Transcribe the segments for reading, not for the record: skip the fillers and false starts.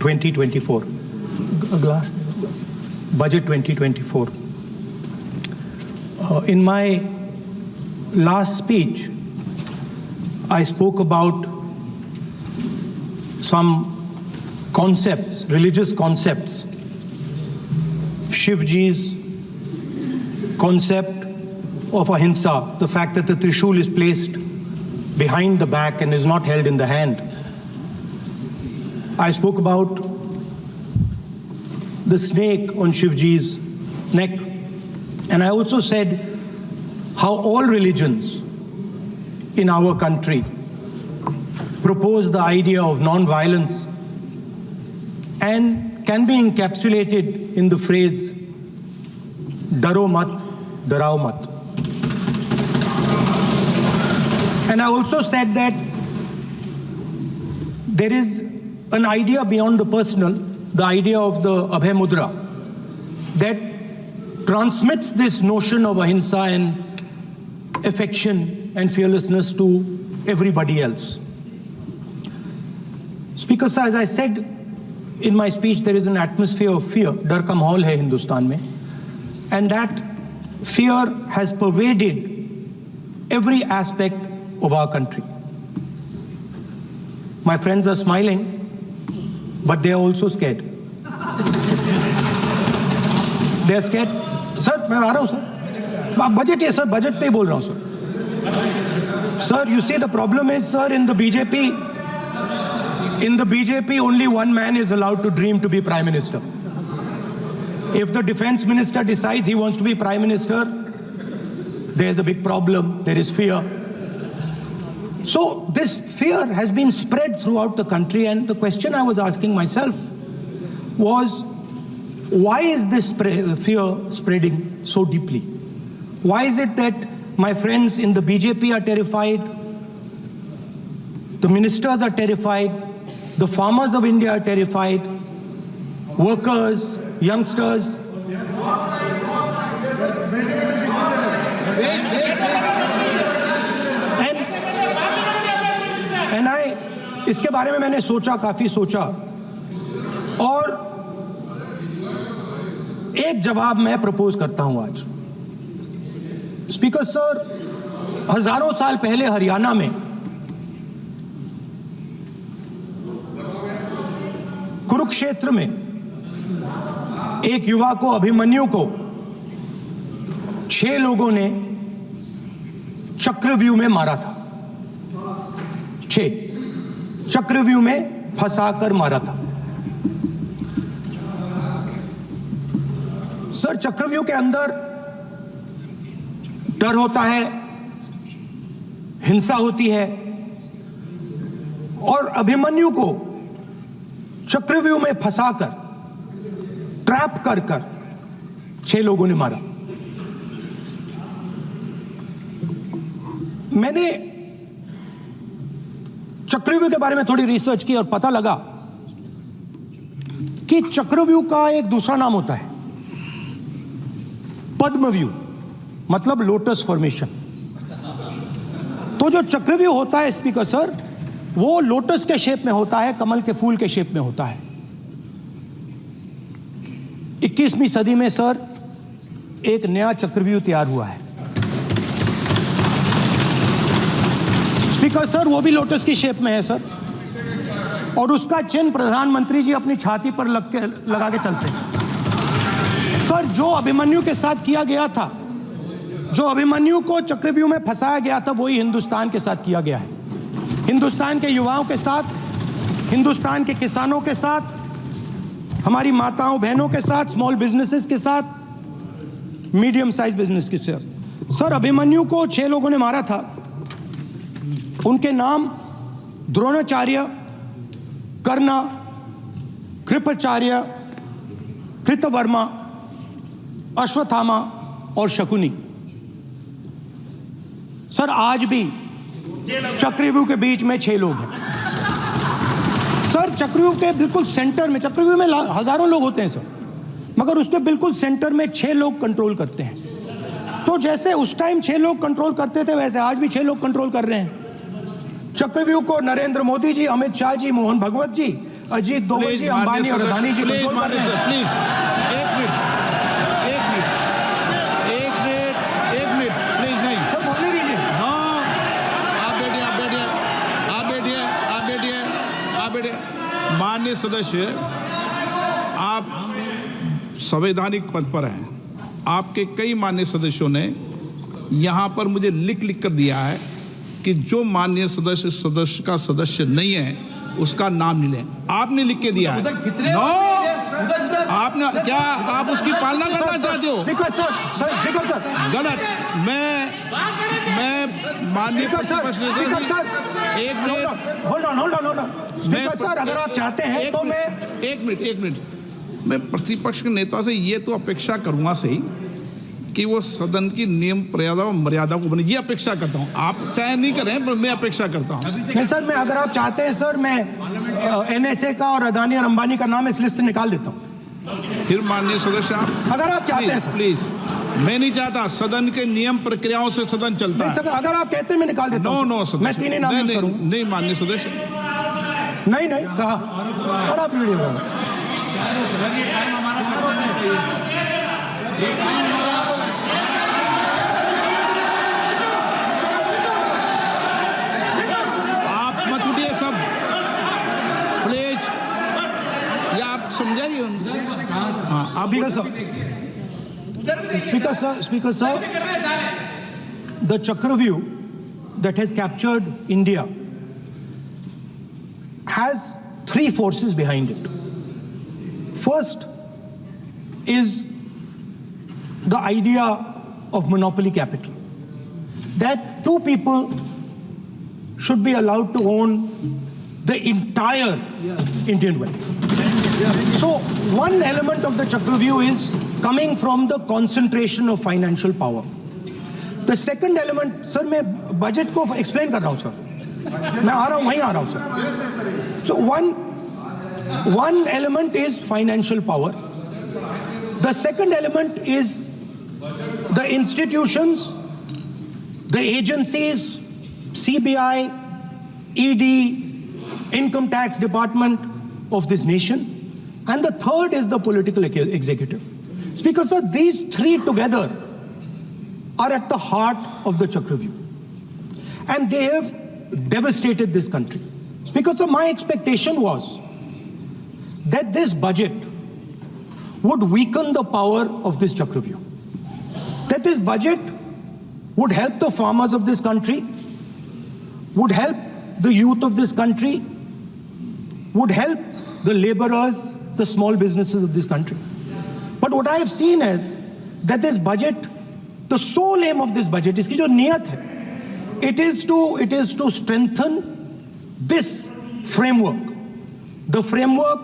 2024. Budget 2024. In my last speech, I spoke about some concepts, religious concepts. Shivji's concept of ahimsa, the fact that the Trishul is placed behind the back and is not held in the hand. I spoke about the snake on Shivji's neck. And I also said how all religions in our country propose the idea of non-violence and can be encapsulated in the phrase, Daro mat, darao mat. And I also said that there is an idea beyond the personal, the idea of the Abhay Mudra, that transmits this notion of ahimsa and affection and fearlessness to everybody else. Speaker Sir, as I said in my speech, there is an atmosphere of fear. Dar ka mahol hai Hindustan mein. And that fear has pervaded every aspect of our country. My friends are smiling, but they are also scared. They are scared. Sir, मैं आ रहा हूँ sir. Budget है sir, budget पे ही बोल रहा हूँ sir. Sir, you see the problem is sir, in the BJP only one man is allowed to dream to be Prime Minister. If the Defense Minister decides he wants to be Prime Minister, there is a big problem, there is fear. So this fear has been spread throughout the country, and the question I was asking myself was, why is this fear spreading so deeply? Why is it that my friends in the BJP are terrified, the ministers are terrified, the farmers of India are terrified, workers, youngsters? And इसके बारे में मैंने सोचा, काफी सोचा, और एक जवाब मैं प्रपोज करता हूं आज. स्पीकर सर, हजारों साल पहले हरियाणा में कुरुक्षेत्र में एक युवा को, अभिमन्यु को 6 लोगों ने चक्रव्यूह में मारा था. 6 चक्रव्यूह में फंसाकर मारा था. सर, चक्रव्यूह के अंदर डर होता है, हिंसा होती है, और अभिमन्यु को चक्रव्यूह में फंसाकर, ट्रैप कर 6 लोगों ने मारा. मैंने चक्रव्यूह के बारे में थोड़ी रिसर्च की और पता लगा कि चक्रव्यूह का एक दूसरा नाम होता है, पद्मव्यूह, मतलब लोटस फॉर्मेशन. तो जो चक्रव्यूह होता है स्पीकर सर, वो लोटस के शेप में होता है, कमल के फूल के शेप में होता है. 21वीं सदी में सर एक नया चक्रव्यूह तैयार हुआ है स्पीकर सर, वो भी लोटस की शेप में है सर, और उसका चिन्ह प्रधानमंत्री जी अपनी छाती पर लगा के चलते हैं. सर, जो अभिमन्यु के साथ किया गया था, जो अभिमन्यु को चक्रव्यूह में फंसाया गया था, वही हिंदुस्तान के साथ किया गया है. हिंदुस्तान के युवाओं के साथ, हिंदुस्तान के किसानों के साथ, हमारी माताओं बहनों के साथ, स्मॉल बिजनेसेस के साथ, मीडियम साइज बिजनेस के साथ. सर, अभिमन्यु को 6 लोगों ने मारा था. उनके नाम द्रोणाचार्य, कर्णा, कृपाचार्य, कृतवर्मा, अश्वत्थामा और शकुनी. सर, आज भी चक्रव्यूह के बीच में 6 लोग हैं. सर, चक्रव्यूह के बिल्कुल सेंटर में, चक्रव्यूह में हजारों लोग होते हैं सर, मगर उसके बिल्कुल सेंटर में 6 लोग कंट्रोल करते हैं. तो जैसे उस टाइम 6 लोग कंट्रोल करते थे, वैसे आज भी 6 लोग कंट्रोल कर रहे हैं. चक्रव्यूह को नरेंद्र मोदी जी, अमित शाह जी, मोहन भगवत जी, अजीत दोवल जी, अंबानी और अदानी जी कंट्रोल कर रहे हैं। प्लीज एक मिनट प्लीज। नहीं सर बोलने दीजिए। हाँ, आप बैठिए। माननीय सदस्य, आप संवैधानिक पद पर हैं। आपके कई माननीय सदस्यों ने यहाँ पर मुझे लिख कर दिया है कि जो माननीय सदस्य का सदस्य नहीं है उसका नाम नहीं लें। आपने लिख के दिया है। नो, आपने क्या आप उसकी पालना करना चाहते हो? स्पीकर सर गलत। मैं माननीय स्पीकर सर एक minute hold on speaker sir, अगर आप चाहते हैं तो मैं एक मिनट मैं प्रतिपक्ष के नेता से ये तो अपेक्षा करूंगा सही कि वो सदन की नियम मर्यादा को बने, ये अपेक्षा करता हूं। आप चाहे नहीं करें पर मैं अपेक्षा करता हूं। नहीं सर, मैं अगर आप चाहते हैं सर, मैं NSA का और अदानी और अंबानी का नाम इस लिस्ट से निकाल देता हूं। फिर माननीय सदस्य, आप अगर आप चाहते हैं प्लीज। मैं नहीं चाहता, सदन के नियम प्रक्रियाओं से सदन चलता है। सर, अगर आप कहते हैं मैं निकाल देता हूं। नो मैं 3 ही नाम यूज करूंगा। नहीं माननीय सदस्य, नहीं कहा। और आप मत उठिए सब प्लीज, या आप समझाइए। हाँ, Speaker sir, the Chakravyuh that has captured India has 3 forces behind it. First is the idea of monopoly capital, that 2 people should be allowed to own the entire Indian wealth. So one element of the Chakravyuh is coming from the concentration of financial power. The second element, sir, मैं budget को explain कर रहा हूं sir, मैं आ रहा हूं, वहीं आ रहा हूं sir. So one element is financial power. The second element is the institutions, the agencies, CBI, ED, Income Tax Department of this nation, and the third is the political executive. Speaker sir, these 3 together are at the heart of the Chakravyuh, and they have devastated this country. Speaker sir, my expectation was that this budget would weaken the power of this Chakravyuh, that this budget would help the farmers of this country, would help the youth of this country, would help the laborers, the small businesses of this country. But what I have seen is that this budget, the sole aim of this budget, iski jo niyat hai, it is to strengthen this framework, the framework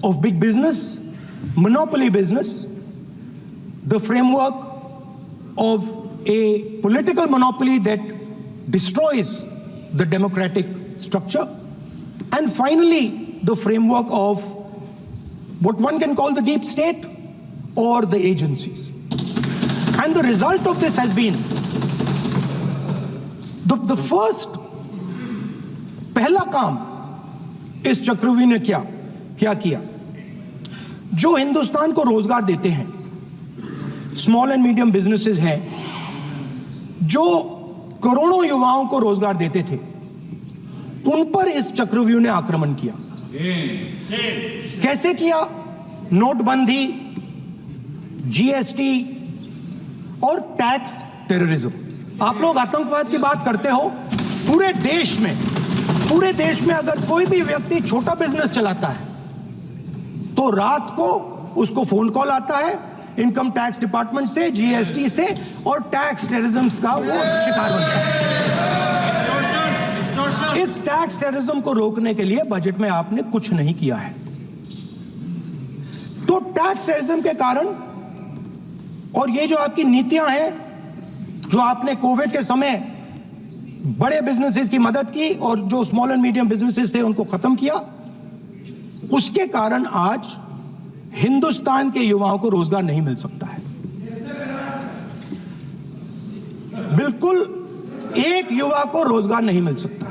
of big business, monopoly business, the framework of a political monopoly that destroys the democratic structure, and finally the framework of what one can call the deep state or the agencies. And the result of this has been the first पहला काम इस चक्रव्यूह ने क्या किया, जो हिंदुस्तान को रोजगार देते हैं, स्मॉल एंड मीडियम बिजनेसेस हैं, जो करोड़ों युवाओं को रोजगार देते थे, उन पर इस चक्रव्यूह ने आक्रमण किया. कैसे किया? नोटबंदी, GST और टैक्स टेररिज्म. आप लोग आतंकवाद की बात करते हो, पूरे देश में अगर कोई भी व्यक्ति छोटा बिजनेस चलाता है तो रात को उसको फोन कॉल आता है इनकम टैक्स डिपार्टमेंट से, GST से, और टैक्स टेररिज्म का वो शिकार बनता है. इस टैक्स टेररिज्म को रोकने के लिए बजट में आपने कुछ नहीं किया है. तो टैक्स टेररिज्म के कारण और ये जो आपकी नीतियां हैं, जो आपने कोविड के समय बड़े बिजनेसेस की मदद की और जो स्मॉल एंड मीडियम बिजनेसेस थे उनको खत्म किया, उसके कारण आज हिंदुस्तान के युवाओं को रोजगार नहीं मिल सकता है. बिल्कुल एक युवा को रोजगार नहीं मिल सकता.